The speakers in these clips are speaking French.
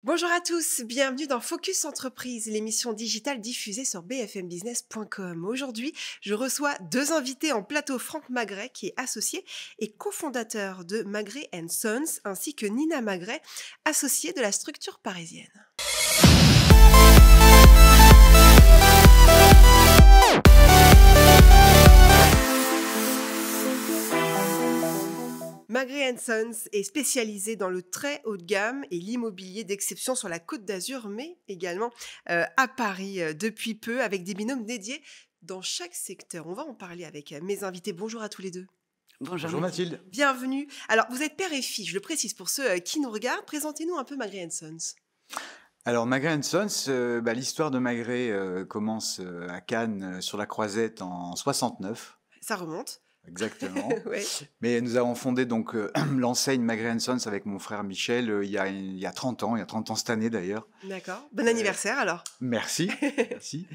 Bonjour à tous, bienvenue dans Focus Entreprise, l'émission digitale diffusée sur bfmbusiness.com. Aujourd'hui, je reçois deux invités en plateau, Franck Magret, qui est associé et cofondateur de Magret Sons, ainsi que Nina Magret, associée de la structure parisienne. Magret Sons est spécialisé dans le très haut de gamme et l'immobilier d'exception sur la Côte d'Azur, mais également à Paris depuis peu, avec des binômes dédiés dans chaque secteur. On va en parler avec mes invités. Bonjour à tous les deux. Bonjour Mathilde. Bienvenue. Alors, vous êtes père et fille, je le précise pour ceux qui nous regardent. Présentez-nous un peu Magret Sons. Alors Magret Sons, l'histoire de Magret commence à Cannes sur la Croisette en 69. Ça remonte. Exactement. Ouais. Mais nous avons fondé donc l'enseigne Magret Sons avec mon frère Michel il y a 30 ans, cette année d'ailleurs. D'accord. Bon anniversaire alors. Merci. Merci.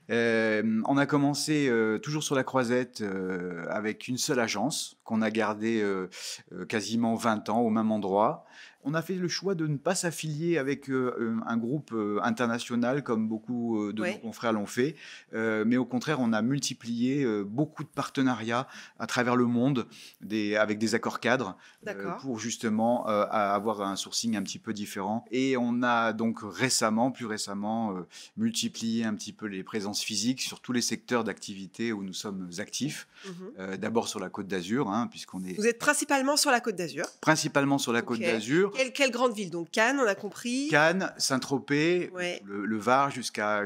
On a commencé toujours sur la Croisette avec une seule agence qu'on a gardée quasiment 20 ans au même endroit. On a fait le choix de ne pas s'affilier avec un groupe international comme beaucoup de nos confrères l'ont fait, mais au contraire, on a multiplié beaucoup de partenariats à travers le monde avec des accords cadres pour justement avoir un sourcing un petit peu différent. Et on a donc plus récemment, multiplié un petit peu les présences physiques sur tous les secteurs d'activité où nous sommes actifs. D'abord sur la Côte d'Azur, puisqu'on est... Vous êtes principalement sur la Côte d'Azur. Principalement sur la Côte d'Azur. Quelle grande ville? Donc Cannes, on a compris. Cannes, Saint-Tropez, le Var jusqu'à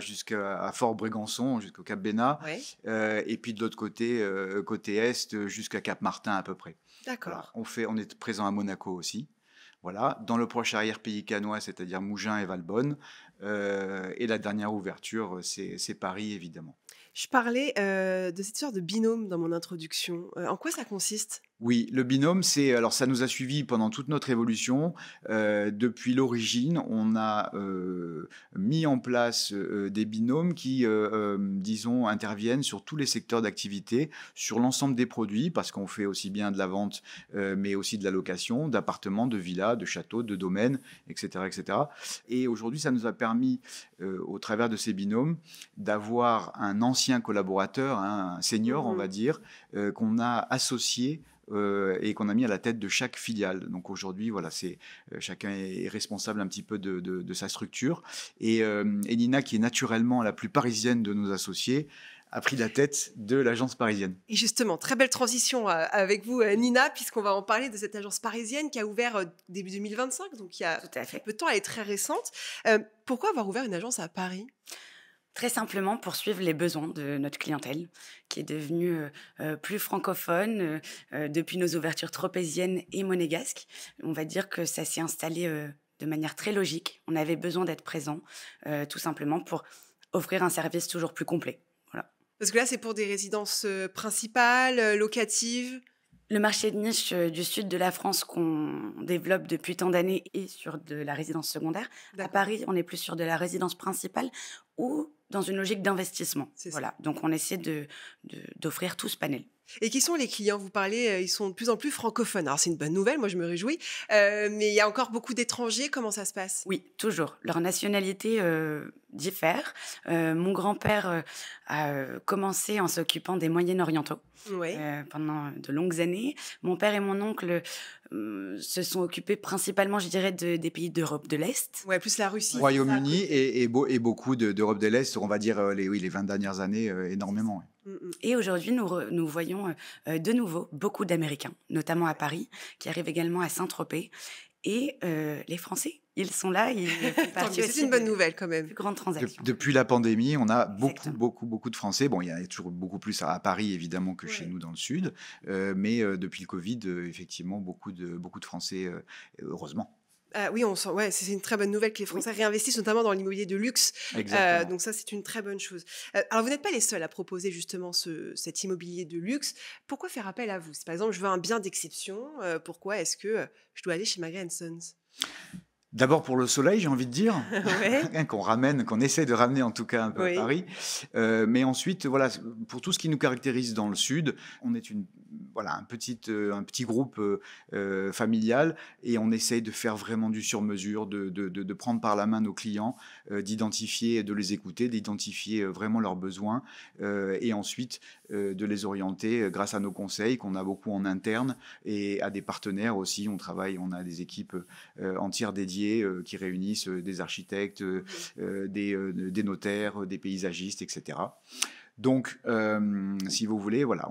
Fort-Brégançon, jusqu'au Cap Bénat. Et puis de l'autre côté, côté Est, jusqu'à Cap-Martin à peu près. D'accord. Voilà. On est présent à Monaco aussi. Voilà. Dans le proche arrière-pays cannois, c'est-à-dire Mougins et Valbonne. Et la dernière ouverture, c'est Paris, évidemment. Je parlais de cette sorte de binôme dans mon introduction. En quoi ça consiste ? Oui, le binôme, ça nous a suivis pendant toute notre évolution. Depuis l'origine, on a mis en place des binômes qui, disons, interviennent sur tous les secteurs d'activité, sur l'ensemble des produits, parce qu'on fait aussi bien de la vente, mais aussi de la location, d'appartements, de villas, de châteaux, de domaines, etc., etc. Et aujourd'hui, ça nous a permis, au travers de ces binômes, d'avoir un ancien collaborateur, un senior, on va dire, qu'on a associé et qu'on a mis à la tête de chaque filiale. Donc aujourd'hui, voilà, chacun est responsable un petit peu de sa structure. Et Nina, qui est naturellement la plus parisienne de nos associés, a pris la tête de l'agence parisienne. Et justement, très belle transition avec vous, Nina, puisqu'on va en parler de cette agence parisienne qui a ouvert début 2025, donc il y a peu de temps, elle est très récente. Pourquoi avoir ouvert une agence à Paris ? Très simplement pour suivre les besoins de notre clientèle, qui est devenue plus francophone depuis nos ouvertures tropéziennes et monégasques. On va dire que ça s'est installé de manière très logique. On avait besoin d'être présent, tout simplement pour offrir un service toujours plus complet. Voilà. Parce que là, c'est pour des résidences principales, locatives. Le marché de niche du sud de la France qu'on développe depuis tant d'années est sur de la résidence secondaire. À Paris, on est plus sur de la résidence principale ou dans une logique d'investissement. Voilà. Donc, on essaie d'offrir tout ce panel. Et qui sont les clients? Vous parlez, ils sont de plus en plus francophones. Alors, c'est une bonne nouvelle, moi je me réjouis. Mais il y a encore beaucoup d'étrangers, comment ça se passe? Oui, toujours. Leur nationalité diffère. Mon grand-père a commencé en s'occupant des Moyen-Orientaux pendant de longues années. Mon père et mon oncle se sont occupés principalement, je dirais, des pays d'Europe de l'Est. Ouais, plus la Russie. Royaume-Uni et beaucoup d'Europe de l'Est, on va dire les 20 dernières années, énormément. Et aujourd'hui, nous voyons de nouveau beaucoup d'Américains, notamment à Paris, qui arrivent également à Saint-Tropez. Et les Français, ils sont là. C'est une bonne nouvelle quand même. Plus grande transaction. Depuis la pandémie, on a beaucoup de Français. Bon, il y a toujours beaucoup plus à Paris, évidemment, que chez nous dans le Sud. Mais depuis le Covid, effectivement, beaucoup de Français, heureusement. Oui, on sent, c'est une très bonne nouvelle que les Français réinvestissent, notamment dans l'immobilier de luxe. Donc ça, c'est une très bonne chose. Alors, vous n'êtes pas les seuls à proposer justement cet immobilier de luxe. Pourquoi faire appel à vous? Si par exemple, je veux un bien d'exception, pourquoi est-ce que je dois aller chez Magret Sons? D'abord pour le soleil, j'ai envie de dire, qu'on essaie de ramener en tout cas un peu à Paris. Mais ensuite, voilà, pour tout ce qui nous caractérise dans le Sud, on est voilà, un petit groupe familial et on essaye de faire vraiment du sur-mesure, de prendre par la main nos clients, d'identifier, de les écouter, d'identifier vraiment leurs besoins et ensuite de les orienter grâce à nos conseils qu'on a beaucoup en interne et à des partenaires aussi. On a des équipes entières dédiées qui réunissent des architectes, des notaires, des paysagistes, etc. Donc, si vous voulez, voilà,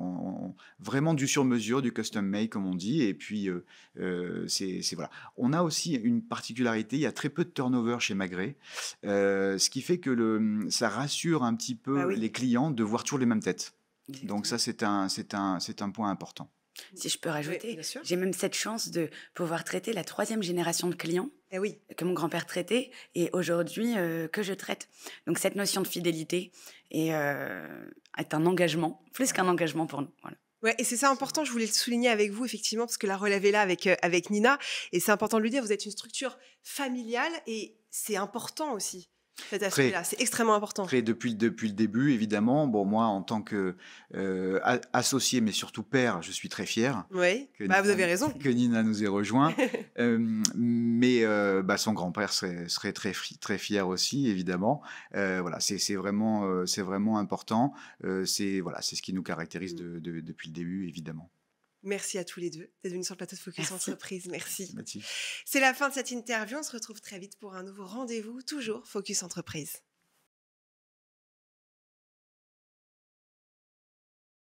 vraiment du sur-mesure, du custom-made, comme on dit. Et puis, voilà. On a aussi une particularité, il y a très peu de turnover chez Magré, ce qui fait que ça rassure un petit peu les clients de voir toujours les mêmes têtes. Donc ça, c'est un point important. Si je peux rajouter, bien sûr. j'ai même cette chance de pouvoir traiter la 3e génération de clients que mon grand-père traitait et aujourd'hui que je traite. Donc cette notion de fidélité est un engagement, plus qu'un engagement pour nous. Voilà. Ouais, et c'est ça important, je voulais le souligner avec vous, effectivement, parce que la relève est là avec Nina, et c'est important de le dire, vous êtes une structure familiale, et c'est important aussi, cet aspect-là, c'est extrêmement important. Depuis le début, évidemment. Bon, moi, en tant que associé, mais surtout père, je suis très fier. Oui, vous avez raison. Que Nina nous ait rejoints. Mais son grand-père serait très fier aussi, évidemment. Voilà, c'est vraiment important. C'est ce qui nous caractérise depuis le début, évidemment. Merci à tous les deux d'être venus sur le plateau de Focus Entreprise. Merci. Merci. C'est la fin de cette interview. On se retrouve très vite pour un nouveau rendez-vous, toujours Focus Entreprise.